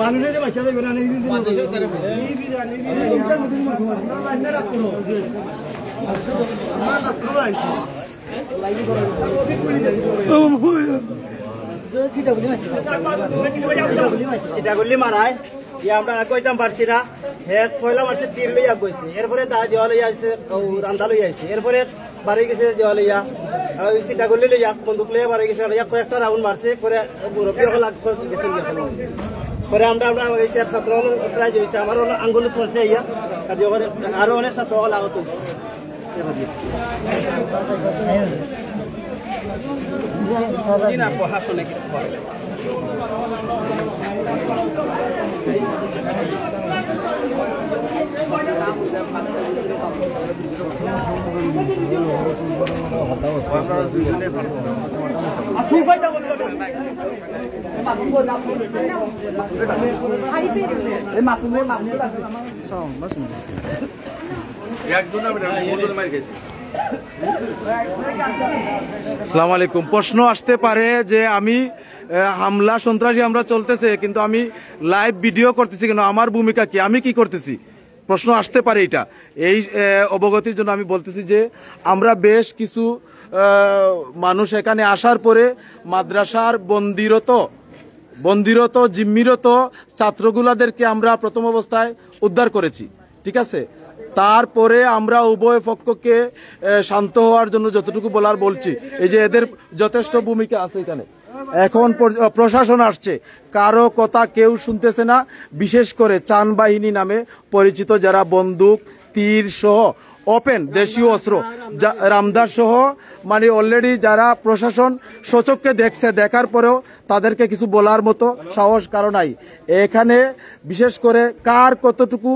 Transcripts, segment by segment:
মানুষের বাচ্চা দেবে না সেটা করলে মারায় আমরা কইতাম পারছি না এক পয়লা মারছে তীর লইয়া গেছে এরপরে তা জল লইয়া আসছে রান্দা লইয়া আসছে এরপরে বাড়ি গেছে জল লইয়া সেটা করলে লইয়া বন্দুক লইয়া বাড়ি গেছে কয়েকটা রাউন্ড মারছে পরে মুরব্বী হল গেছে পরে আমরা ছাত্র হল প্রায় হয়েছে আমার আঙ্গুল পড়ছে ইয়া আরো অনেক ছাত্র হল আহত হয়েছে প্রশাসনে আসসালামু আলাইকুম। প্রশ্ন আসতে পারে যে আমি হামলা সন্ত্রাসী আমরা চলতেছে কিন্তু আমি লাইভ ভিডিও করতেছি কেন, আমার ভূমিকা কি, আমি কি করতেছি, প্রশ্ন আসতে পারে। এটা এই অবগতির জন্য আমি বলতেছি যে আমরা বেশ কিছু মানুষ এখানে আসার পরে মাদ্রাসার বন্দিরত জিম্মিরত ছাত্রগুলাদেরকে আমরা প্রথম অবস্থায় উদ্ধার করেছি, ঠিক আছে। তারপরে আমরা উভয় পক্ষকে শান্ত হওয়ার জন্য যতটুকু বলার বলছি। এই যে এদের যথেষ্ট ভূমিকা আছে এখানে। এখন প্রশাসন আসছে, কারো কথা কেউ শুনতেছে না, বিশেষ করে চান বাহিনী নামে পরিচিত যারা বন্দুক তীর সহ ওপেন দেশীয় অস্ত্র রামদাস সহ মানে অলরেডি যারা প্রশাসন সচক্ষে দেখছে, দেখার পরেও তাদেরকে কিছু বলার মতো সাহস কারো নাই। এখানে বিশেষ করে কার কতটুকু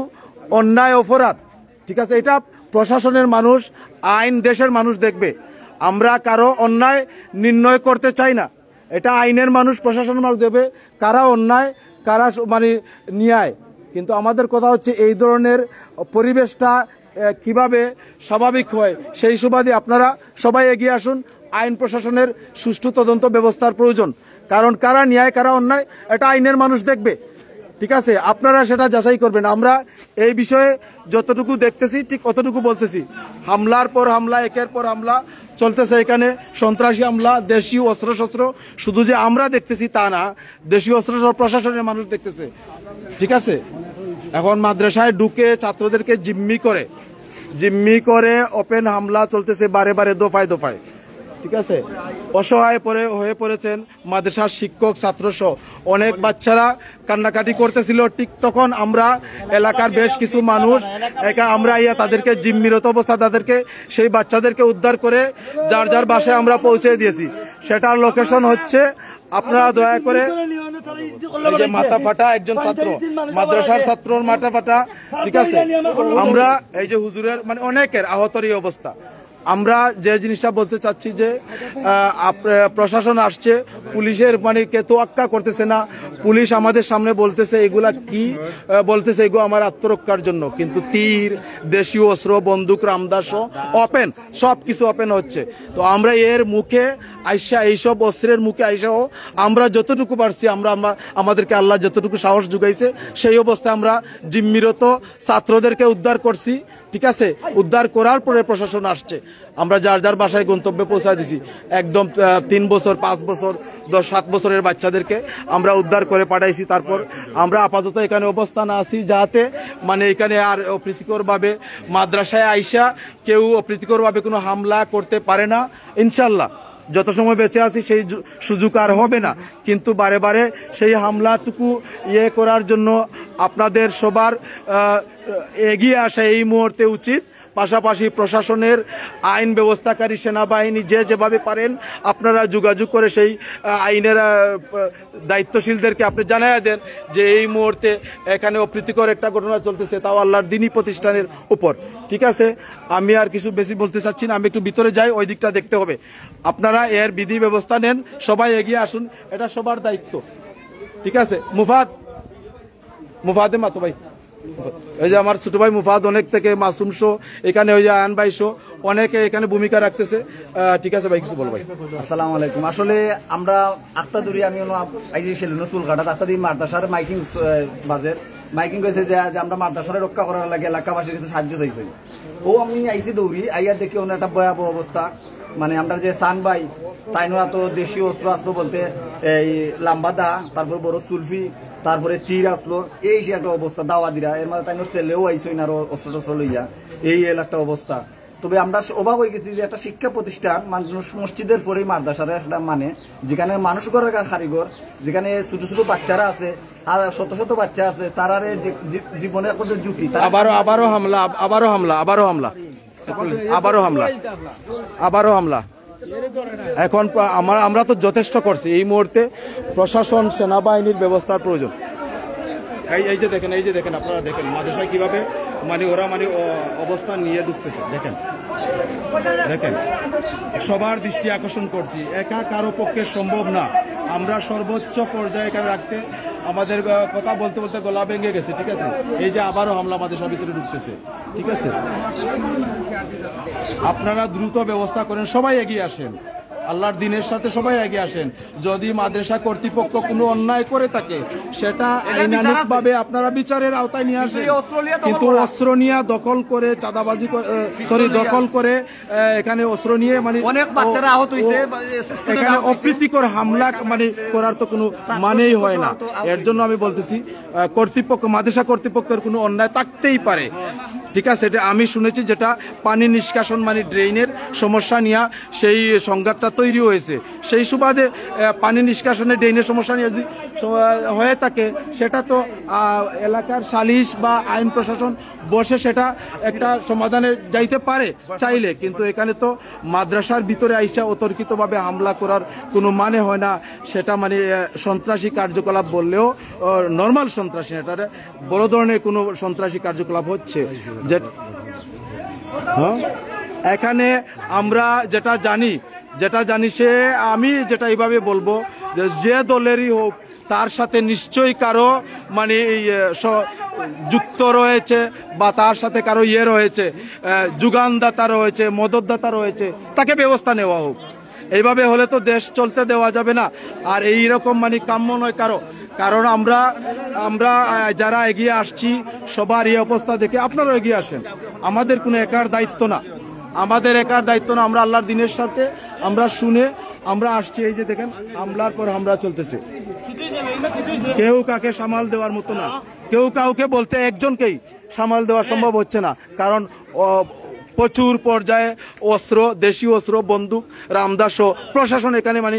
অন্যায় অপরাধ, ঠিক আছে, এটা প্রশাসনের মানুষ, আইন দেশের মানুষ দেখবে। আমরা কারো অন্যায় নির্ণয় করতে চাই না, এটা আইনের মানুষ প্রশাসনের মানুষ দেবে কারা অন্যায় কারা মানে ন্যায়। কিন্তু আমাদের কথা হচ্ছে এই ধরনের পরিবেশটা কিভাবে স্বাভাবিক হয় সেই সুবাদে আপনারা সবাই এগিয়ে আসুন। আইন প্রশাসনের সুষ্ঠু তদন্ত ব্যবস্থার প্রয়োজন, কারণ কারা ন্যায় কারা অন্যায় এটা আইনের মানুষ দেখবে, ঠিক আছে। আপনারা সেটা যাচাই করবেন। আমরা এই বিষয়ে যতটুকু দেখতেছি ঠিক অতটুকু বলতেছি। হামলার পর হামলা, একের পর হামলা চলতেছে এখানে, সন্ত্রাসী হামলা, দেশীয় অস্ত্রশস্ত্র শুধু যে আমরা দেখতেছি তা না, দেশীয় অস্ত্র প্রশাসনের মানুষ দেখতেছে, ঠিক আছে। এখন মাদ্রাসায় ঢুকে ছাত্রদেরকে জিম্মি করে ওপেন হামলা চলতেছে বারে বারে, দফায় দফায়, ঠিক আছে। অসহায় হয়ে পড়েছেন মাদ্রাসার শিক্ষক ছাত্র সহ অনেক বাচ্চারা কান্নাকাটি করতেছিল। ঠিক তখন আমরা এলাকার বেশ কিছু মানুষ আমরা তাদেরকে জিম্মিরত অবস্থা তাদেরকে সেই বাচ্চাদেরকে উদ্ধার করে যার যার বাসায় আমরা পৌঁছে দিয়েছি। সেটার লোকেশন হচ্ছে, আপনারা দয়া করে যে মাথা ফাটা একজন ছাত্র, মাদ্রাসার ছাত্রর মাথা ফাটা, ঠিক আছে। আমরা এই যে হুজুরের মানে অনেকের আহতর এই অবস্থা। আমরা যে জিনিসটা বলতে চাচ্ছি যে প্রশাসন আসছে, পুলিশের মানে কে তোয়াক্কা করতেছে না। পুলিশ আমাদের সামনে বলতেছে এগুলা কি বলতেছে, এগুলো আমার আত্মরক্ষার জন্য, কিন্তু তীর দেশীয় অস্ত্র বন্দুক রামদাস ওপেন সবকিছু ওপেন হচ্ছে। তো আমরা এর মুখে আইসা, এইসব অস্ত্রের মুখে আইসাও আমরা যতটুকু পারছি, আমরা আমাদেরকে আল্লাহ যতটুকু সাহস জুগাইছে সেই অবস্থায় আমরা জিম্মিরত ছাত্রদেরকে উদ্ধার করছি, ঠিক আছে। উদ্ধার করার পরে প্রশাসন আসছে, আমরা যার যার বাসায় গন্তব্যে পৌঁছা দিছি। একদম 3 বছর 5 বছর 10-7 বছরের বাচ্চাদেরকে আমরা উদ্ধার করে পাঠাইছি। তারপর আমরা আপাতত এখানে অবস্থান আছি, যাতে মানে এখানে আর অপ্রীতিকর ভাবে মাদ্রাসায় আইসা কেউ অপ্রীতিকর ভাবে কোনো হামলা করতে পারে না। ইনশাল্লাহ যত সময় বেঁচে আছি সেই সুযোগ আর হবে না। কিন্তু বারে বারে সেই হামলাটুকু করার জন্য আপনাদের সবার এগিয়ে আসা এই মুহূর্তে উচিত। পাশাপাশি প্রশাসনের আইন ব্যবস্থাকারী সেনাবাহিনী যেভাবে পারেন আপনারা যোগাযোগ করে সেই আইনের দায়িত্বশীলদেরকে আপনি জানাইয়া দেন যে এই মুহূর্তে এখানে অপ্রীতিকর একটা ঘটনা চলতেছে, তাও আল্লাহর দ্বীনি প্রতিষ্ঠানের উপর, ঠিক আছে। আমি আর কিছু বেশি বলতে চাচ্ছি না, আমি একটু ভিতরে যাই, ওই দিকটা দেখতে হবে। আপনারা এর বিধি ব্যবস্থা নেন, সবাই এগিয়ে আসুন, এটা সবার দায়িত্ব, ঠিক আছে। মুফাদে মাতো ভাই ওই যে আমার ছোট ভাই মুফাদ অনেক থেকে মাসুম শো এখানে ওই যে আয়ন ভাই শো অনেকে এখানে ভূমিকা রাখতেছে। ঠিক আছে ভাই, কিছু বল ভাই। আসসালামু আলাইকুম। আসলে আমরা আক্তাদুরি আমি আইজি সেলুন চুলকাটা আক্তাদি মাদ্রাসার মাইকিং বাজের মাইকিং করেছে যে আমরা মাদ্রাসারে রক্ষা করার লাগে এলাকাবাসীর কাছে সাহায্য চাইছি। ও আমি আইসি দৌড়ি আইয়া দেখি ওনার একটা ভয়াবহ অবস্থা। মানে আমরা যে সান ভাই তাইনো এত দেশীয় অস্ত্র আসলো বলতে এই লাম্বা দা, তারপর বড় সুলফি, তারপরে তীর আসলো, এই সে একটা অবস্থা দাওয়া দিরা। এর মানে তাইনো ছেলেও আইসই না আরো অস্ত্র টস্ত্র লইয়া, এই একটা অবস্থা। তবে আমরা অবাক হয়ে গেছি যে একটা শিক্ষা প্রতিষ্ঠান মানুষ মসজিদের পরেই মাদ্রাসার একটা মানে যেখানে মানুষ করার কারিগর, যেখানে ছোট ছোট বাচ্চারা আছে, শত শত বাচ্চা আছে, তারা জীবনের কত ঝুঁকি। আবারও হামলা। এখন আমরা তো যথেষ্ট করছি। এই মুহূর্তে প্রশাসন সেনাবাহিনীর ব্যবস্থার প্রয়োজন। এই যে দেখেন আপনারা দেখেন মাদ্রাসায় কিভাবে মানে ওরা মানে অবস্থান নিয়ে ঢুকতেছে। দেখেন সবার দৃষ্টি আকর্ষণ করছি, একা কারো পক্ষে সম্ভব না। আমরা সর্বোচ্চ পর্যায়ে এখানে রাখতে আমাদের কথা বলতে বলতে গলা ভেঙে গেছে। ঠিক আছে, এই যে আবারও হামলা মাদ্রাসার ভিতরে ঢুকতেছে। ঠিক আছে, আপনারা দ্রুত ব্যবস্থা করেন, সবাই এগিয়ে আসেন, আল্লাহর দিনের সাথে সবাই এগিয়ে আসেন। যদি মাদ্রাসা কর্তৃপক্ষ কোনো অন্যায় করে থাকে সেটা আইনানুগভাবে আপনারা বিচারের আওতায় নিয়ে আসেন। কিন্তু অস্ত্র নিয়ে দখল করে চাঁদাবাজি দখল করে এখানে অস্ত্র নিয়ে মানে অনেক বাচ্চারা আহত হয়েছে, এখানে অপ্রীতিকর হামলা মানে করার তো কোনো মানেই হয় না। এর জন্য আমি বলতেছি কর্তৃপক্ষ, মাদ্রাসা কর্তৃপক্ষের কোনো অন্যায় থাকতেই পারে। ঠিক আছে, এটা আমি শুনেছি যেটা পানি নিষ্কাশন মানে ড্রেইনের সমস্যা নিয়ে সেই সংঘাতটা তৈরি হয়েছে। সেই সুবাদে পানি নিষ্কাশনে ড্রেইনের সমস্যা নিয়ে যদি হয়ে থাকে সেটা তো এলাকার সালিশ বা আইন প্রশাসন বসে সেটা একটা সমাধানে যাইতে পারে চাইলে। কিন্তু এখানে তো মাদ্রাসার ভিতরে আইসা অতর্কিতভাবে হামলা করার কোনো মানে হয় না। সেটা মানে সন্ত্রাসী কার্যকলাপ বললেও নর্মাল সন্ত্রাসী, এটা বড় ধরনের কোনো সন্ত্রাসী কার্যকলাপ হচ্ছে। এখানে আমরা যেটা জানি সে আমি যেটা এইভাবে বলবো যে দলেরই হোক তার সাথে নিশ্চয়ই কারো মানে যুক্ত রয়েছে বা তার সাথে কারো রয়েছে, যোগানদাতা রয়েছে, মদতদাতা রয়েছে, তাকে ব্যবস্থা নেওয়া হোক। এইভাবে হলে তো দেশ চলতে দেওয়া যাবে না। আর এইরকম মানে কাম্য নয় কারণ আমরা যারা এগিয়ে আসছি সবার এই অবস্থা দেখে আপনারাও এগিয়ে আসেন। আমাদের কোনো একার দায়িত্ব না, আমরা আল্লাহর দিনের সাথে আমরা শুনে আমরা আসছি। এই যে দেখেন হামলার পর হামলা চলতেছে, কেউ কাকে সামাল দেওয়ার মতো না, কেউ কাউকে বলতে একজনকেই সামাল দেওয়া সম্ভব হচ্ছে না। কারণ প্রচুর পর্যায়ে অস্ত্র, দেশীয় অস্ত্র, বন্দুক, রামদাস প্রশাসন এখানে মানে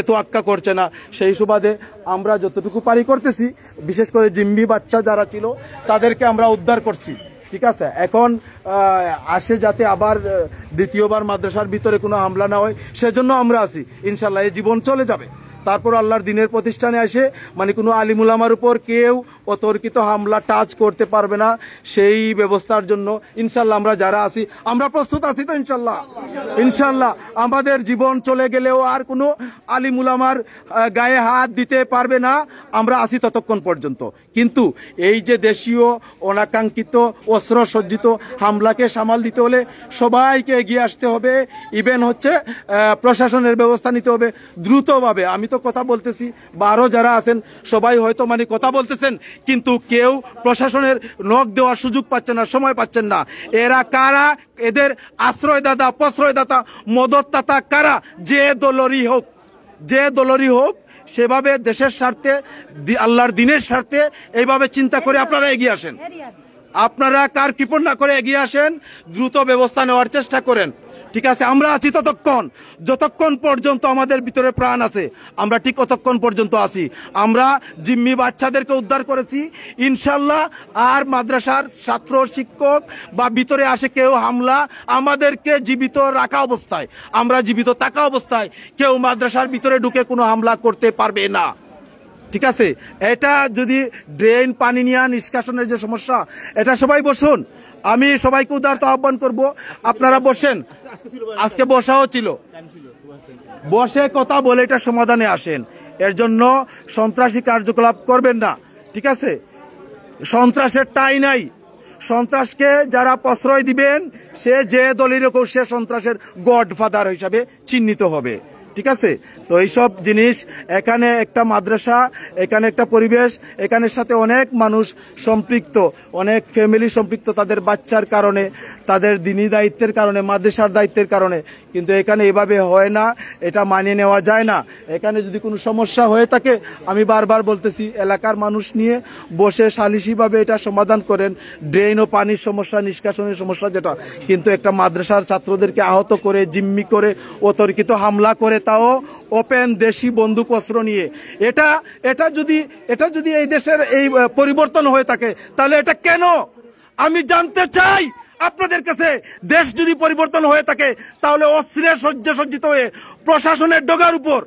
তোয়াক্কা করছে না। সেই সুবাদে আমরা যতটুকু পারি করতেছি। বিশেষ করে জিম্মি বাচ্চা যারা ছিল তাদেরকে আমরা উদ্ধার করছি। ঠিক আছে, এখন আসে যাতে আবার দ্বিতীয়বার মাদ্রাসার ভিতরে কোনো হামলা না হয় সেজন্য আমরা আছি। ইনশাল্লাহ এই জীবন চলে যাবে। তারপর আল্লাহর দিনের প্রতিষ্ঠানে আসে মানে কোনো আলিমুলামার উপর কেউ অতর্কিত হামলা টাচ করতে পারবে না। সেই ব্যবস্থার জন্য ইনশাল্লাহ আমরা যারা আছি আমরা প্রস্তুত আছি। তো ইনশাল্লাহ আমাদের জীবন চলে গেলেও আর কোনো আলিমুলামার গায়ে হাত দিতে পারবে না, আমরা আছি ততক্ষণ পর্যন্ত। কিন্তু এই যে দেশীয় অনাকাঙ্ক্ষিত অস্ত্র সজ্জিত হামলাকে সামাল দিতে হলে সবাইকে এগিয়ে আসতে হবে। ইভেন হচ্ছে প্রশাসনের ব্যবস্থা নিতে হবে দ্রুতভাবে। আমি তো কথা বলতেছি বা আরো যারা আছেন সবাই হয়তো মানে কথা বলতেছেন, কিন্তু কেউ প্রশাসনের নখ দেওয়ার সুযোগ পাচ্ছেন না, সময় পাচ্ছেন না। এরা কারা? এদের আশ্রয়দাতা, প্রশ্রয়দাতা, মদতদাতা কারা? যে দলেরই হোক সেভাবে দেশের স্বার্থে, আল্লাহর দিনের স্বার্থে এইভাবে চিন্তা করে আপনারা এগিয়ে আসেন। আপনারা কার কৃপণ না করে এগিয়ে আসেন, দ্রুত ব্যবস্থা নেওয়ার চেষ্টা করেন। ঠিক আছে, আমরা আছি যতক্ষণ পর্যন্ত আমাদের ভিতরে প্রাণ আছে, আমরা ঠিক ততক্ষণ পর্যন্ত আছি। আমরা জিম্মি বাচ্চাদেরকে উদ্ধার করেছি ইনশাল্লাহ। আর মাদ্রাসার ছাত্র, শিক্ষক বা ভিতরে আসে কেউ হামলা, আমাদেরকে জীবিত রাখা অবস্থায়, আমরা জীবিত থাকা অবস্থায় কেউ মাদ্রাসার ভিতরে ঢুকে কোনো হামলা করতে পারবে না। ঠিক আছে, এটা যদি ড্রেন পানি নিয়ে নিষ্কাশনের যে সমস্যা, এটা সবাই বসুন। আমি সবাইকে উদারত আহ্বান করব, আপনারা বসেন। আজকে বসাও ছিল, বসে কথা বলে এটা সমাধানে আসেন। এর জন্য সন্ত্রাসী কার্যকলাপ করবেন না। ঠিক আছে, সন্ত্রাসের ঠাঁই নাই। সন্ত্রাসকে যারা প্রশ্রয় দিবেন সে যে দলের হোক সে সন্ত্রাসের গডফাদার হিসাবে চিহ্নিত হবে। ঠিক আছে? তো এইসব জিনিস, এখানে একটা মাদ্রাসা, এখানে একটা পরিবেশ, এখানের সাথে অনেক মানুষ সম্পৃক্ত, অনেক ফ্যামিলি সম্পৃক্ত তাদের বাচ্চার কারণে, তাদের দিনী দায়িত্বের কারণে, মাদ্রাসার দায়িত্বের কারণে। কিন্তু এখানে এভাবে হয় না, এটা মানিয়ে নেওয়া যায় না। এখানে যদি কোনো সমস্যা হয়ে থাকে, আমি বারবার বলতেছি এলাকার মানুষ নিয়ে বসে সালিশিভাবে এটা সমাধান করেন, ড্রেন ও পানির সমস্যা, নিষ্কাশনের সমস্যা যেটা। কিন্তু একটা মাদ্রাসার ছাত্রদেরকে আহত করে, জিম্মি করে, অতর্কিত হামলা করে, তাও ওপেন দেশি বন্দুক অস্ত্র নিয়ে, এটা যদি এই দেশের এই পরিবর্তন হয়ে থাকে তাহলে এটা কেন? আমি জানতে চাই আপনাদের কাছে। দেশ যদি পরিবর্তন হয়ে থাকে তাহলে অস্ত্রের সজ্জিত হয়ে প্রশাসনের ডগার উপর,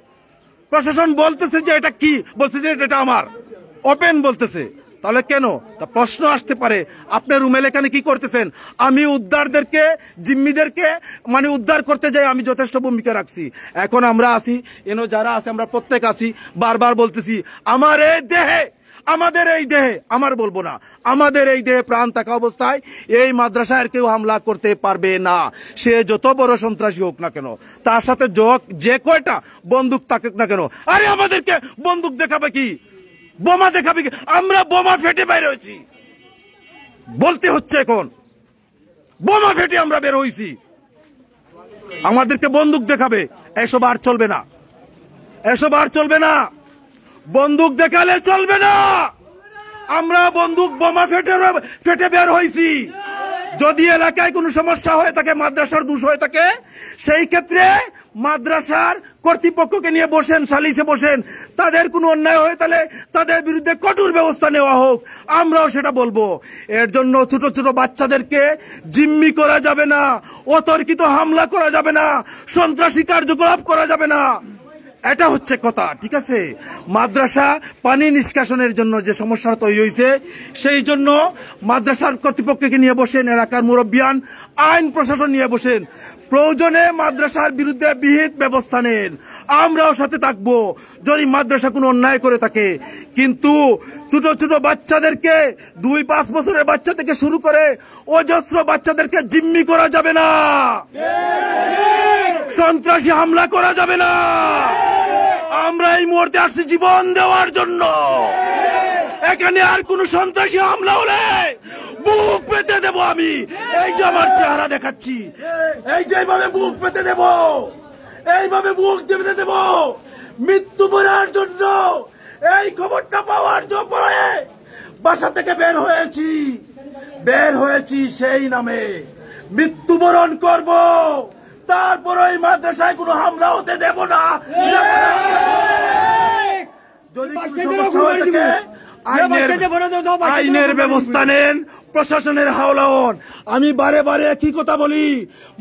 প্রশাসন বলতেছে যে এটা কি, বলতেছে এটা আমার, ওপেন বলতেছে, তাহলে কেন? তা প্রশ্ন আসতে পারে, আপনার রুমেল এখানে কি করতেছেন? আমি উদ্ধারদেরকে, জিম্মিদেরকে মানে উদ্ধার করতে যাই আমি যথেষ্ট ভূমিকা রাখছি। এখন আমরা আছি, যারা আছে আমরা প্রত্যেক আছি, বারবার বলতেছি আমাদের এই দেহে, আমার বলবো না, আমাদের এই দেহে প্রাণ থাকা অবস্থায় এই মাদ্রাসায় কেউ হামলা করতে পারবে না, সে যত বড় সন্ত্রাসী হোক না কেন, তার সাথে যে কয়টা বন্দুক থাকুক না কেন। আরে আমাদেরকে বন্দুক দেখাবে কি, বোমা দেখাবে কি? আমরা বোমা ফেটে বাইরে হয়েছি, বলতে হচ্ছে এখন, বোমা ফেটে আমরা বের হয়েছি, আমাদেরকে বন্দুক দেখাবে? এসব আর চলবে না, এসব আর চলবে না, বন্দুক দেখালে চলবে না। আমরা বন্দুক বোমা ফেটে বের হয়েছি। যদি এলাকায় কোনো সমস্যা হয়ে থাকে, মাদ্রাসার দোষ হয়ে থাকে, সেই ক্ষেত্রে মাদ্রাসার কর্তৃপক্ষকে নিয়ে বসেন, সালিশে বসেন, তাদের কোনো অন্যায় হয়ে তাহলে তাদের বিরুদ্ধে কঠোর ব্যবস্থা নেওয়া হোক, আমরাও সেটা বলবো। এর জন্য ছোট ছোট বাচ্চাদেরকে জিম্মি করা যাবে না, অতর্কিত হামলা করা যাবে না, সন্ত্রাসী কার্যকলাপ করা যাবে না, এটা হচ্ছে কথা। ঠিক আছে? মাদ্রাসা পানি নিষ্কাশনের জন্য যে সমস্যা তৈরি হয়েছে, সেই জন্য মাদ্রাসার কর্তৃপক্ষকে নিয়ে বসেন, এলাকার মুরব্বিয়ান, আইন প্রশাসন নিয়ে বসেন, প্রয়োজনে মাদ্রাসার বিরুদ্ধে বিহিত ব্যবস্থা নেন, আমরাও সাথে থাকবো যদি মাদ্রাসা কোনো অন্যায় করে থাকে। কিন্তু ছোট ছোট বাচ্চাদেরকে, 2-5 বছরের বাচ্চা থেকে শুরু করে অজস্র বাচ্চাদেরকে জিম্মি করা যাবে না, সন্ত্রাসী হামলা করা যাবে না। আমরা এই মুহূর্তে আসছি জীবন দেওয়ার জন্য। এখানে আর কোন সন্ত্রাসী হামলা হলে বুক পেতে দেব আমি। এই যে আমার চেহারা দেখাচ্ছি, এই যে এইভাবে বুক পেতে দেব, এইভাবে বুক পেতে দেব মৃত্যু বরার জন্য। এই খবরটা পাওয়ার জন্য বাসা থেকে বের হয়েছি সেই নামে মৃত্যুবরণ করব, তারপর ওই মাদ্রাসায় কোনো হামলা হতে দেব না। যদি সমস্যা হয়ে থাকে আইনের ব্যবস্থা নেন, প্রশাসনের হাওলা হন। আমি বারে বারে একই কথা বলি,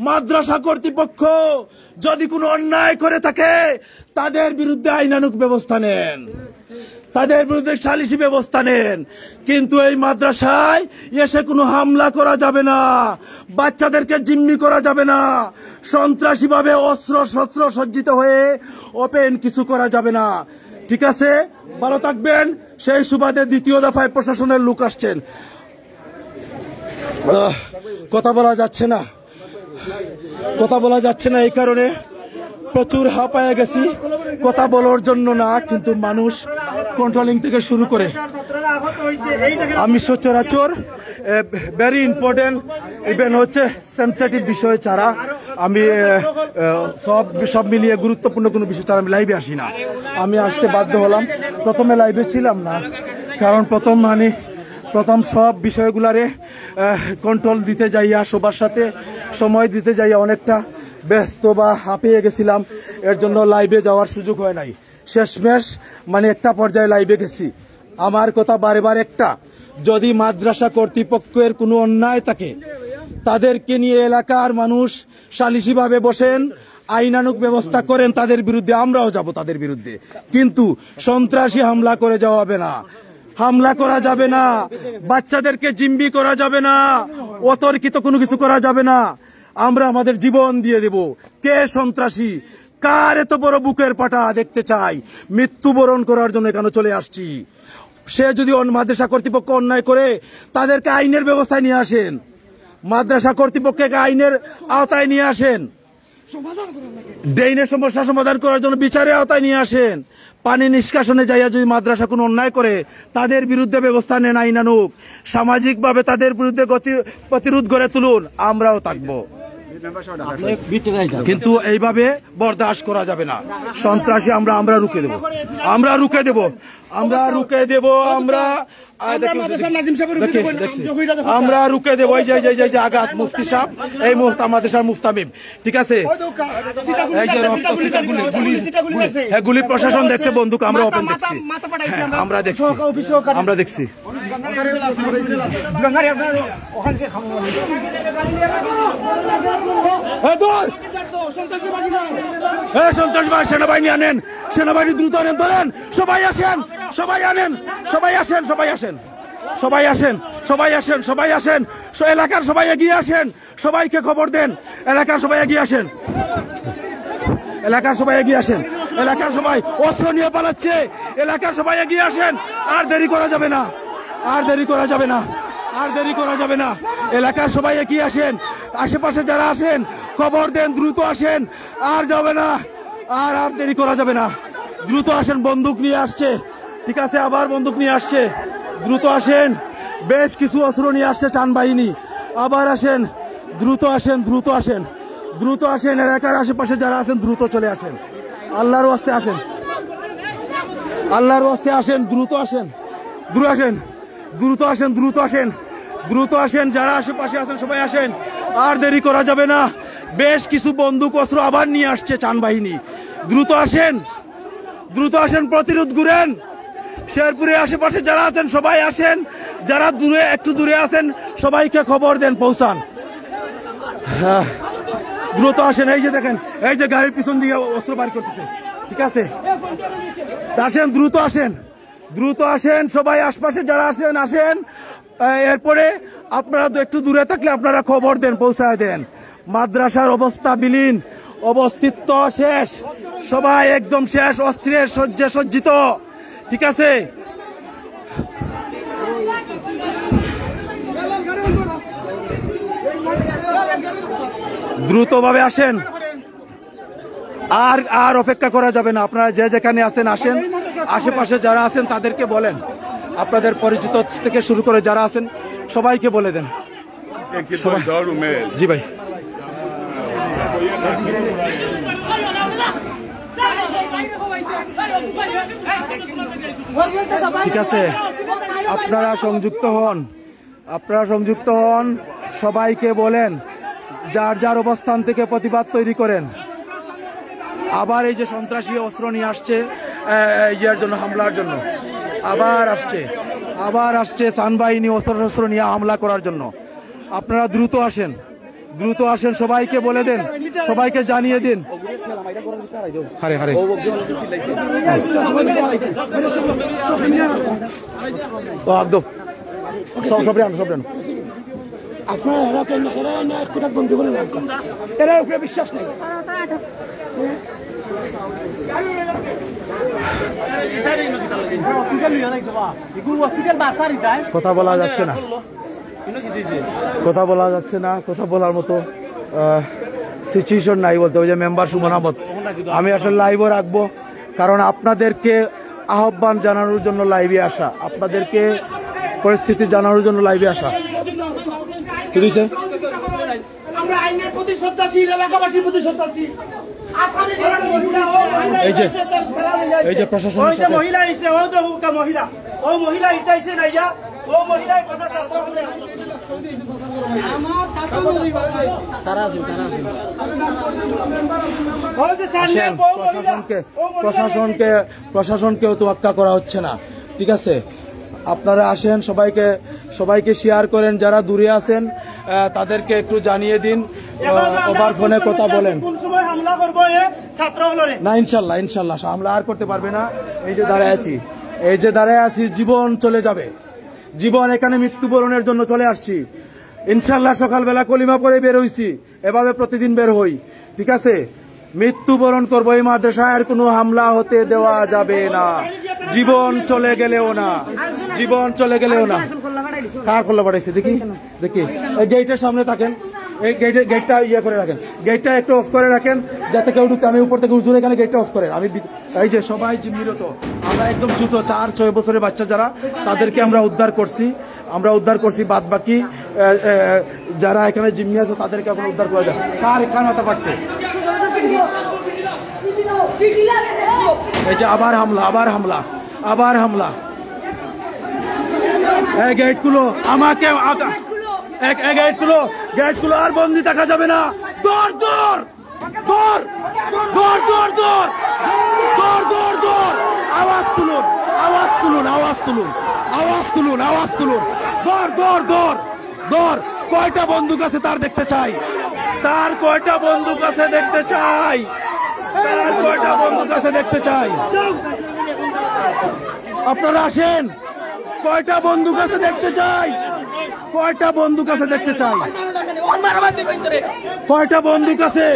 মাদ্রাসা কর্তৃপক্ষ যদি কোনো অন্যায় করে থাকে তাদের বিরুদ্ধে আইনানুগ ব্যবস্থা নেন, তাদের বিরুদ্ধে সালিশি ব্যবস্থা নেন। কিন্তু এই মাদ্রাসায় এসে কোনো হামলা করা যাবে না, বাচ্চাদেরকে জিম্মি করা যাবে না, সন্ত্রাসী ভাবে অস্ত্র শস্ত্র সজ্জিত হয়ে ওপেন কিছু করা যাবে না। ঠিক আছে? ভালো থাকবেন। সেই সুবাদে দ্বিতীয় দফায় প্রশাসনের লোক আসছেন। কথা বলা যাচ্ছে না, এই কারণে প্রচুর হাঁপায়া গেছি, কথা বলার জন্য না, কিন্তু মানুষ কন্ট্রোলিং থেকে শুরু করে আমি সচরাচর ভেরি ইম্পর্টেন্ট ইভেন হচ্ছে সেন্সিটিভ বিষয় ছাড়া আমি সব মিলিয়ে গুরুত্বপূর্ণ কোনো বিষয় ছাড়া আমি লাইভে আসি না। আমি আসতে বাধ্য হলাম, প্রথমে লাইভে ছিলাম না, কারণ প্রথম সব বিষয়গুলারে কন্ট্রোল দিতে যাইয়া, সবার সাথে সময় দিতে যাইয়া অনেকটা ব্যস্ত বা হাঁপিয়ে গেছিলাম, এর জন্য লাইভে যাওয়ার সুযোগ হয় নাই। শেষমেশ একটা পর্যায়ে লাইভে গেছি। আমার কথা বারে একটা, যদি মাদ্রাসা কর্তৃপক্ষের কোনো অন্যায় থাকে তাদেরকে নিয়ে এলাকার মানুষ সালিশিভাবে বসেন, আইনানুগ ব্যবস্থা করেন তাদের বিরুদ্ধে, আমরাও যাব তাদের বিরুদ্ধে। কিন্তু সন্ত্রাসী হামলা করে যাওয়া হবে না, হামলা করা যাবে না, বাচ্চাদেরকে জিম্মি করা যাবে না, অতর্কিত কোনো কিছু করা যাবে না। আমরা আমাদের জীবন দিয়ে দেব। কে সন্ত্রাসী, কার এত বড় বুকের পাটা দেখতে চাই, মৃত্যুবরণ করার জন্য এখানে চলে আসছি। সে যদি মাদ্রাসা কর্তৃপক্ষ অন্যায় করে তাদেরকে আইনের ব্যবস্থায় নিয়ে আসেন, মাদ্রাসা কর্তৃপক্ষকে আইনের আওতায় নিয়ে আসেন, ড্রেনের সমস্যা সমাধান করার জন্য বিচারের আওতায় নিয়ে আসেন, পানি নিষ্কাশনে যাইয়া যদি মাদ্রাসা কোনো অন্যায় করে তাদের বিরুদ্ধে ব্যবস্থা নেন, আইন আনুক, সামাজিকভাবে তাদের বিরুদ্ধে প্রতিরোধ গড়ে তুলুন, আমরাও থাকবো। কিন্তু এইভাবে বরদাস্ত করা যাবে না। সন্ত্রাসী আমরা রুখে দেব, আমরা রুখে দেব, আমরা রুখে দেব, আমরা রুখে দেবো। এই যে আঘাত মুফতি সাহেব, এই মুহূর্তে আমাদের মুফতামিম, ঠিক আছে, গুলি প্রশাসন দেখছে, বন্দুক আমরা ওপেন দেখছি, আমরা দেখছি, আমরা দেখছি। সন্ত্রাসবাদ সেনাবাহিনী আনেন, সেনাবাহিনী দ্রুত আনেন, ধরেন, সবাই আসেন, সবাই আনেন, সবাই আসেন, সবাই আসেন, সবাই আসেন, সবাই আসেন, সবাই আসেন, এলাকার সবাই এগিয়ে আসেন, সবাইকে খবর দেন, এলাকার সবাই এগিয়ে আসেন, এলাকার সবাই এগিয়ে আসেন, এলাকার সবাই অস্ত্র নিয়ে পালাচ্ছে, এলাকার সবাই এগিয়ে আসেন, আর দেরি করা যাবে না, আর দেরি করা যাবে না, আর দেরি করা যাবে না, এলাকার সবাই এগিয়ে আসেন, আশেপাশে যারা আসেন খবর দেন, দ্রুত আসেন, আর যাবে না, আর দেরি করা যাবে না, দ্রুত আসেন, বন্দুক নিয়ে আসছে, ঠিক আছে, আবার বন্দুক নিয়ে আসছে, দ্রুত আসেন, বেশ কিছু অস্ত্র নিয়ে আসছে চান বাহিনী, আবার আসেন, দ্রুত আসেন, দ্রুত আসেন, দ্রুত আসেন, এলাকার আশেপাশে যারা আছেন দ্রুত চলে আসেন, আল্লাহর ওয়াস্তে আসেন, আল্লাহর ওয়াস্তে আসেন, দ্রুত আসেন, দ্রুত আসেন, দ্রুত আসেন, দ্রুত আসেন, দ্রুত আসেন, যারা আশেপাশে আছেন সবাই আসেন, আর দেরি করা যাবে না, বেশ কিছু বন্দুক অস্ত্র আবার নিয়ে আসছে চান বাহিনী, দ্রুত আসেন, দ্রুত আসেন, প্রতিরোধ করেন, শেরপুরে আশেপাশে যারা আছেন সবাই আসেন, যারা দূরে একটু দূরে আছেন সবাইকে খবর দেন, পৌঁছান, দ্রুত আসেন। এই যে দেখেন, এই যে গাড়ির পিছন দিকে অস্ত্র বার করতেছে, ঠিক আছে, আসেন, দ্রুত আসেন, দ্রুত আসেন, সবাই আশপাশে যারা আছেন আসেন, এরপরে আপনারা একটু দূরে থাকলে আপনারা খবর দেন, পৌঁছায় দেন। মাদ্রাসার অবস্থা বিলীন, অবস্থিত্ব শেষ, সবাই একদম শেষ, অস্ত্রের সজ্জে সজ্জিত, ঠিক আছে, দ্রুতভাবে আসেন, আর অপেক্ষা করা যাবে না, আপনারা যে যেখানে আছেন আসেন, আশেপাশে যারা আছেন তাদেরকে বলেন, আপনাদের পরিচিত থেকে শুরু করে যারা আছেন সবাইকে বলে দেন। জি ভাই, ঠিক আছে, আপনারা সংযুক্ত হন, আপনারা সংযুক্ত হন, সবাইকে বলেন যার যার অবস্থান থেকে প্রতিবাদ তৈরি করেন। আবার এই যে সন্ত্রাসী অস্ত্র নিয়ে আসছে ইয়ার জন্য, হামলার জন্য আবার আসছে চান বাহিনী অস্ত্র নিয়ে হামলা করার জন্য। আপনারা দ্রুত আসেন, দ্রুত আসেন, সবাইকে বলে দেন, সবাইকে জানিয়ে দিন। আপনারা বিশ্বাস নেই, কথা বলা যাচ্ছে না, কথা বলা যাচ্ছে না, কথা বলার মতো সিচুয়েশন নাই বলতে। ওই যে মেম্বার সুমন আহমদ, আমি আসলে লাইভও রাখবো, কারণ আপনাদেরকে আহ্বান জানানোর জন্য লাইভে আসা, আপনাদেরকে পরিস্থিতি জানানোর জন্য লাইভে আসা। কি দিয়েছে? এই যে প্রশাসনের সাথে মহিলা আইছে, ও তো মহিলা, ও মহিলা ইতাইছে না, ইয়া ও মহিলা কথা প্রশাসনকেও তোয়াক্কা করা হচ্ছে না, ঠিক আছে, আপনারা আসেন, সবাইকে শেয়ার করেন, যারা দূরে আছেন তাদেরকে একটু জানিয়ে দিন, ওভার ফোনে কথা বলেন। না ইনশাল্লাহ হামলা আর করতে পারবে না। এই যে দাঁড়ায় আছি, জীবন চলে যাবে, জীবন এখানে মৃত্যুবরণের জন্য চলে আসছি, ইনশাল্লাহ সকালবেলা কলিমা পড়ে বের হইছি, এভাবে প্রতিদিন বের হই, ঠিক আছে, মৃত্যুবরণ করবো। এই মাদ্রাসায় আর কোনো হামলা হতে দেওয়া যাবে না, জীবন চলে গেলেও না। জীবন চলে গেলেও না। কার খোলা পাঠাইছে দেখি দেখি, এই গেটের সামনে থাকেন, এই গেটটা ইয়ে করে রাখেন, গেটটা একটু অফ করে রাখেন যাতে কেউ ঢুকতে। আমি উপর থেকে হুজুর এখানে গেটটা অফ করেন। আমি এই যে সবাই জিম্মিরত, আমরা একদম ছোট 4-6 বছরের বাচ্চা যারা, তাদেরকে আমরা উদ্ধার করছি। বাদ বাকি যারা এখানে জিম্মি আছে তাদেরকে এখন উদ্ধার করা যায়। কার এখানে মাথা পাচ্ছে? এই যে আবার হামলা। গেট গুলো আমাকে গেট গুলো আর বন্দি থাকা যাবে না। দৌড় আওয়াজ তুলুন। দৌড়। কয়টা বন্দুক আছে তার দেখতে চাই। কয়টা বন্দুক আছে দেখতে চাই। আপনারা আসেন, কয়টা বন্দুক আছে দেখতে চাই। কয়টা বন্দুক আছে,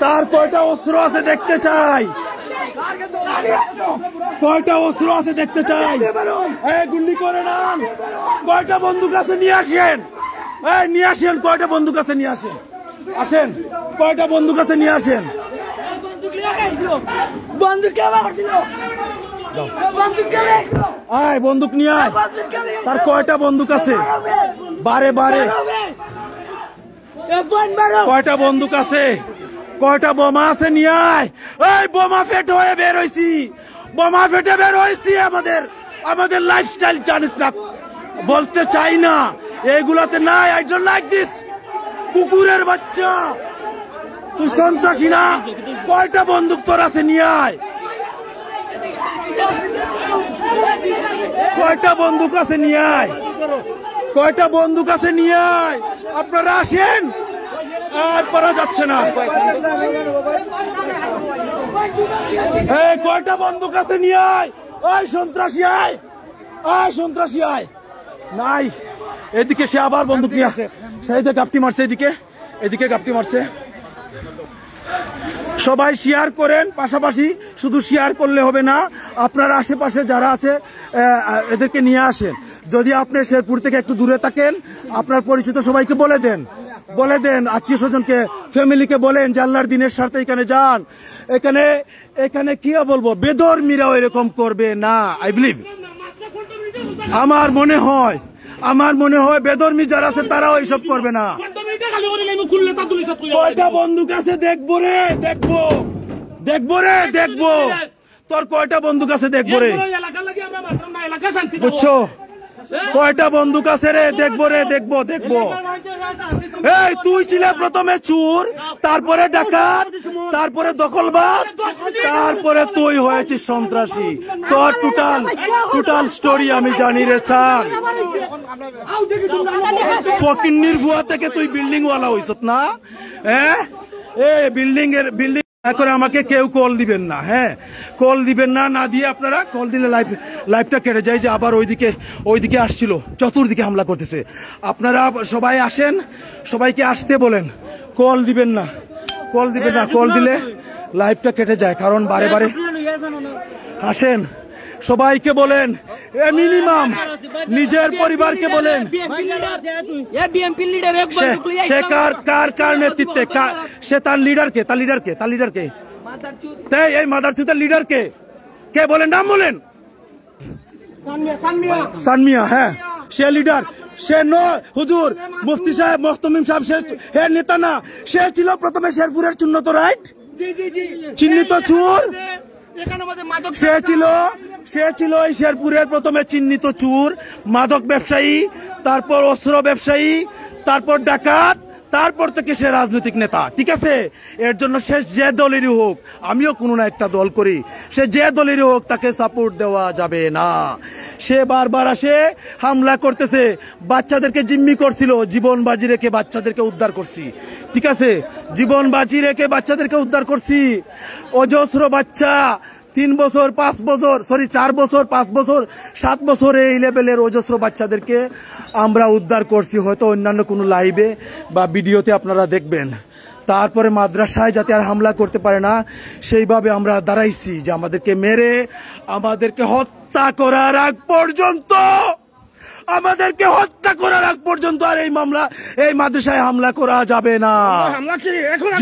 তার কয়টা অস্ত্র আছে দেখতে চাই। গুলি করে নান। কয়টা বন্দুক আছে নিয়ে আসেন। কয়টা বন্দুক আছে নিয়ে আসেন। কয়টা বন্দুক আছে নিয়ে আসেন। বন্দুক নিয়ে আয়। তার কয়টা বন্দুক আছে? বারে কয়টা বন্দুক আছে? কয়টা বোমা আছে নিয়ে আয়। এই বোমা ফেটে বের হয়েছি। আমাদের লাইফস্টাইল জানিস না, বলতে চাই না এইগুলাতে নাই। I don't like this. কুকুরের বাচ্চা, তুই সন্ত্রাসী না? কয়টা বন্দুক তোর আছে নিয়ে আয়। কয়টা বন্দুক আছে নিয়ে আয়। আপনারা আসেন, আর পারা যাচ্ছে না। কয়টা বন্দুক আছে নিয়ে আয়। সন্ত্রাসী আয়। নাই, এদিকে সে আবার বন্দুক নিয়ে আসে। সেই গাপটি মারছে, এদিকে গাপটি মারছে। সবাই শেয়ার করেন, পাশাপাশি শুধু শেয়ার করলে হবে না, আপনার আশেপাশে যারা আছে এদেরকে নিয়ে আসেন। যদি আপনি শেরপুর থেকে একটু দূরে থাকেন, আপনার পরিচিত সবাইকে বলে দেন, আত্মীয় স্বজনকে, ফ্যামিলিকে বলেন যে আল্লাহর দিনের স্বার্থে এখানে যান। এখানে কি বলবো, বেদরমিরাও এরকম করবে না। আই বিলিভ, আমার মনে হয় বেদরমি যারা আছে তারাও এইসব করবে না। কয়টা বন্দুক আছে দেখবো রে, তোর কয়টা বন্দুক আছে দেখবো রে, বুঝছো? কয়টা বন্দুক আছে রে, দেখবো। এই তুই ছিলে প্রথমে চোর, তারপরে ডাকাত, তারপরে দখলবাজ, তারপরে তুই হয়েছিস সন্ত্রাসী। তোর টোটাল স্টোরি আমি জানি রে চান। ফকিন্নির ভুয়া থেকে তুই বিল্ডিং ওয়ালা হইছ না? বিল্ডিং করে আমাকে কেউ কল দিবেন না। কল দিবেন না দিয়ে আপনারা কল দিলে লাইভটা কেটে যায়। যে আবার ওইদিকে আসছিল, চতুর্দিকে হামলা করতেছে। আপনারা সবাই আসেন, সবাইকে আসতে বলেন, কল দিবেন না। কল দিলে লাইভটা কেটে যায়, কারণ বারে আসেন। সবাইকে বলেন, মিনিমাম নিজের পরিবারকে বলেন। সে কার নেতৃত্বে, সে তার লিডারকে এই মাদারচুতের লিডারকে কে বলেন, নাম বলেন। সানমিয়া, সে লিডার। সে হুজুর মুফতি সাহেব, মুহতামিম সাহেব, সে নেতা না। সে ছিল প্রথমে শেরপুরের চিহ্নিত চিহ্নিত চোর। সে ছিল এই শেরপুরের প্রথমে চিহ্নিত চোর, মাদক ব্যবসায়ী, তারপর অস্ত্র ব্যবসায়ী, তারপর ডাকাত, তারপর থেকে সে রাজনৈতিক নেতা। ঠিক আছে, এর জন্য সে যে দলেরই হোক, আমিও কোনো না একটা দল করি, সে যে দলেরই হোক তাকে সাপোর্ট দেওয়া যাবে না। সে বারবার আসে, হামলা করতেছে, বাচ্চাদেরকে জিম্মি করছিল। জীবন বাজি রেখে বাচ্চাদেরকে উদ্ধার করছি। ঠিক আছে, জীবন বাজি রেখে বাচ্চাদেরকে উদ্ধার করছি। অজস্র বাচ্চা, 3 বছর 5 বছর, 4 বছর 5 বছর 7 বছর এই লেভেলের অজস্র বাচ্চাদেরকে আমরা উদ্ধার করছি। হয়তো অন্যান্য কোনো লাইভে বা ভিডিওতে আপনারা দেখবেন। তারপরে মাদ্রাসায় যাতে আর হামলা করতে পারে না সেইভাবে আমরা দাঁড়াইছি যে আমাদেরকে মেরে আমাদেরকে হত্যা করার আগ পর্যন্ত আর এই মাদ্রাসায় হামলা করা যাবে না।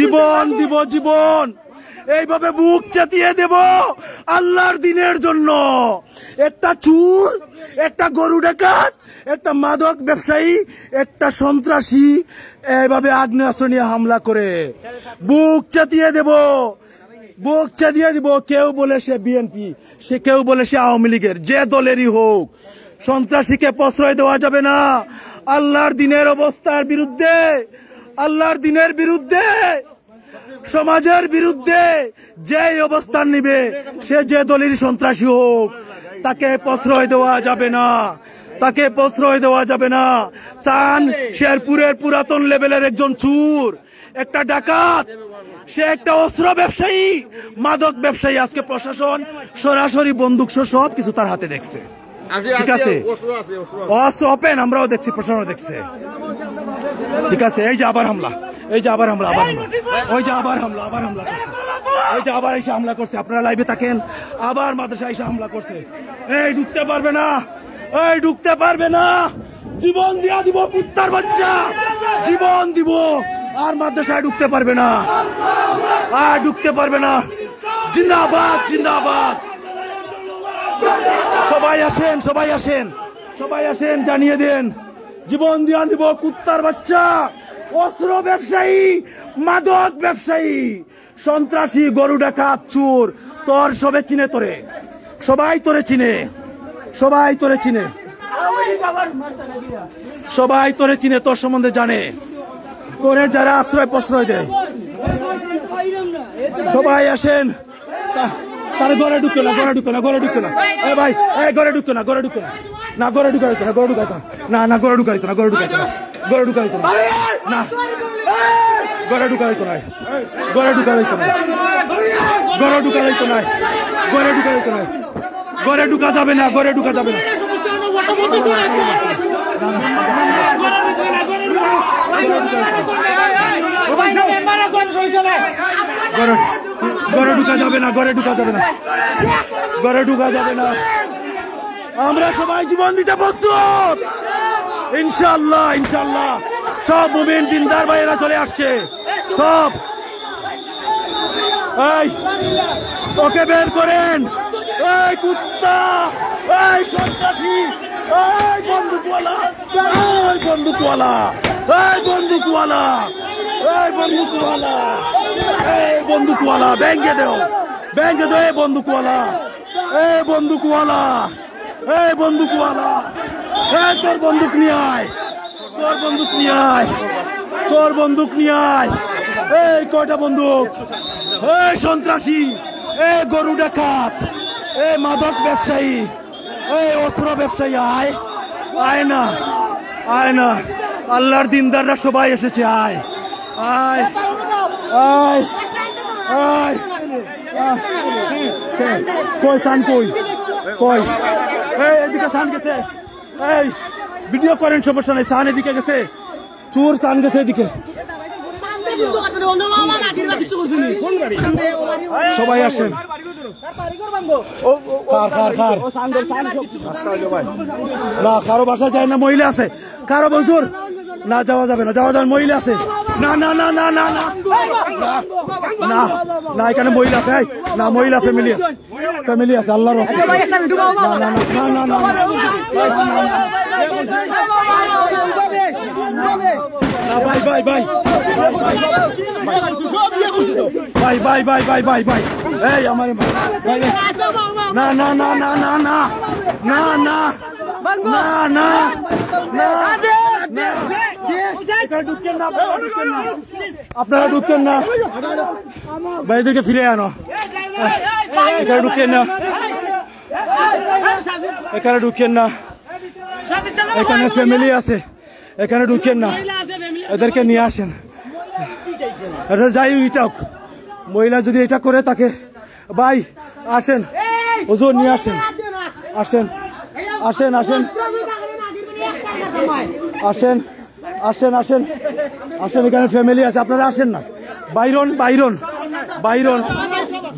জীবন দিব, জীবন এইভাবে বুক চাতিয়ে দেব আল্লাহর দিনের জন্য। একটা চুর, একটা গরু ডাকাত, একটা মাদক ব্যবসায়ী, একটা সন্ত্রাসী এইভাবে আগ্নেয়াস্ত্র নিয়ে হামলা করে বুক চাতিয়ে দেব, বুক চাতিয়ে দিব। কেউ বলে সে বিএনপি, সে কেউ বলে সে আওয়ামী লীগের, যে দলেরই হোক, সন্ত্রাসীকে প্রশ্রয় দেওয়া যাবে না। আল্লাহর দিনের অবস্থার বিরুদ্ধে, আল্লাহর দিনের বিরুদ্ধে, সমাজের বিরুদ্ধে যে অবস্থান নিবে, সে যে দলেরই সন্ত্রাসী হোক, তাকে প্রশ্রয় দেওয়া যাবে না, তাকে প্রশ্রয় দেওয়া যাবে না। চান শেরপুরের পুরাতন লেভেলের একজন চুর, একটা ডাকাত, সে একটা অস্ত্র ব্যবসায়ী, মাদক ব্যবসায়ী, আজকে প্রশাসন সরাসরি বন্দুক সব কিছু তার হাতে দেখছে। ঠিক আছে, অস্ত্র ওপেন, আমরাও দেখছি, প্রশাসনও দেখছে। ঠিক আছে, এই যে আবার হামলা, এই যে আবার হামলা, আবার হামলা, ওই যে আবার হামলা, আবার হামলা করছে, ওই যে আবার এসে হামলা করছে। আপনারা লাইভে থাকেন, আবার মাদ্রাসা এসে হামলা করছে। এই ঢুকতে পারবে না, এই ঢুকতে পারবে না, জীবন দিয়া দিব কুত্তার বাচ্চা, জীবন দিব, আর মাদ্রাসায় ঢুকতে পারবে না, আর ঢুকতে পারবে না। জিন্দাবাদ, জিন্দাবাদ। সবাই আসেন, সবাই আসেন, সবাই আসেন, জানিয়ে দেন জীবন দিয়া দিব কুত্তার বাচ্চা, অস্ত্র ব্যবসায়ী, মাদক ব্যবসায়ী, সন্ত্রাসী, গরু ডাকাত, চোর, তোর সবে চিনে, তোরে সবাই তোরে চিনে, সবাই তোরে চিনে, সবাই তোরে চিনে, তোর সম্বন্ধে জানে, তোরে যারা আশ্রয় প্রশ্রয় দেয়। সবাই আসেন, তার ঘরে ঢুকে না, ঘরে ঢুকে না, ঘরে ঢুকে না, এ ভাই, এই ঘরে ঢুকে না, ঘরে ঢুকে না, না ঘরে ঢুকাইতো না, ঘরে ঢুকাইতো না, না ঘরে ঢুকাইতো না, ঘরে ঢুকাইতো না, ঘরে ঢুকাইতো না, না ঘরে ঢুকাইতো না, ঘরে ঢুকাইতো না, ঘরে ঢুকাইতো না, ঘরে ঢুকাইতো না, ঘরে ঢুকা যাবে না, ঘরে ঢুকা যাবে না। ঘরে ঢুকা যাবে না, ঘরে ঢুকা যাবে না, ঘরে ঢুকা যাবে না। আমরা সবাই জীবন দিতে প্রস্তুত, ইনশাআল্লাহ, ইনশাআল্লাহ। সব মুমিন দিনদার ভাইয়েরা চলে আসছে, সব। এই ওকে বের করেন, এই কুত্তা, এই সন্ত্রাসী, এই বন্দুকওয়ালা, এই বন্দুকওয়ালা, এই বন্দুকওয়ালা, এই বন্দুকওয়ালা, এই বন্দুকওয়ালা, ব্যাংকে দেও, ব্যাংকে দেও, এই বন্দুকওয়ালা, এই বন্দুকওয়ালা, এই বন্দুকওয়ালা, এই তোর বন্দুক নিয়ে আয়, তোর বন্দুক নিয়ে আয়, তোর বন্দুক নিয়ে আয়। এই কয়টা বন্দুক, এই সন্ত্রাসী, এই গরু ডাকাত, এই মাদক ব্যবসায়ী, এই অস্ত্র ব্যবসায়ী, আয়, আয় না, আয় না। আল্লাহর দিনদাররা সবাই এসেছে, আয়, আয়, আয়, আয়। কই সান, কই, কই, এই এদিকে সান গেছে, এই ভিডিও করেন, সমস্যা নাই, সান এদিকে গেছে, চোর সান গেছে এদিকে। সবাই আসেন, না কারো বাসা যায় না, মহিলা আছে, কারো বছর না যাওয়া যাবে না, যাওয়া যাবে, মহিলা আছে, না না না না না না না না, এখানে মহিলা আছে, না মহিলা ফ্যামিলি আছে, ফ্যামিলি আছে, আল্লাহর রাস্তা, না না না না না, ভাই ভাই ভাই ভাই ভাই ভাই ভাই ভাই ভাই, এই আমার না না না না না না না না না না না, ঢুকছেন না, আপনারা ঢুকছেন না, ভাইদেরকে ফিরে আনো, এখানে ঢুকছেন না, এখানে ঢুকছেন না, এখানে ফ্যামিলি আছে, এখানে ঢুকছেন না, এদেরকে নিয়ে আসেন। এটা যাই ইটাক, মহিলা যদি এটা করে তাকে, ভাই আসেন, ওজন নিয়ে আসেন, আসেন, আসেন, আসেন, আসেন, আসেন, আসেন, আসেন, এখানে ফ্যামিলি আছে, আপনারা আসেন না, বাইরন বাইরন বাইরন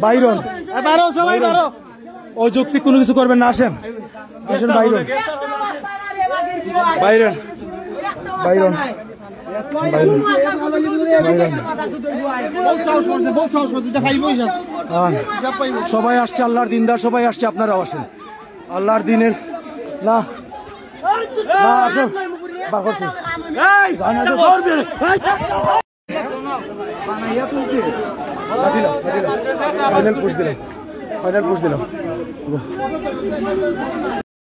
বাইরন অযৌক্তিক কোনো কিছু করবেন না, আসেন আসেন বাইরন বাইরন বাইরন সবাই আসছে, আল্লাহর দিনদার সবাই আসছে, আপনারাও আসেন আল্লাহর দিনের না ফাইনাল পুশ দিলাম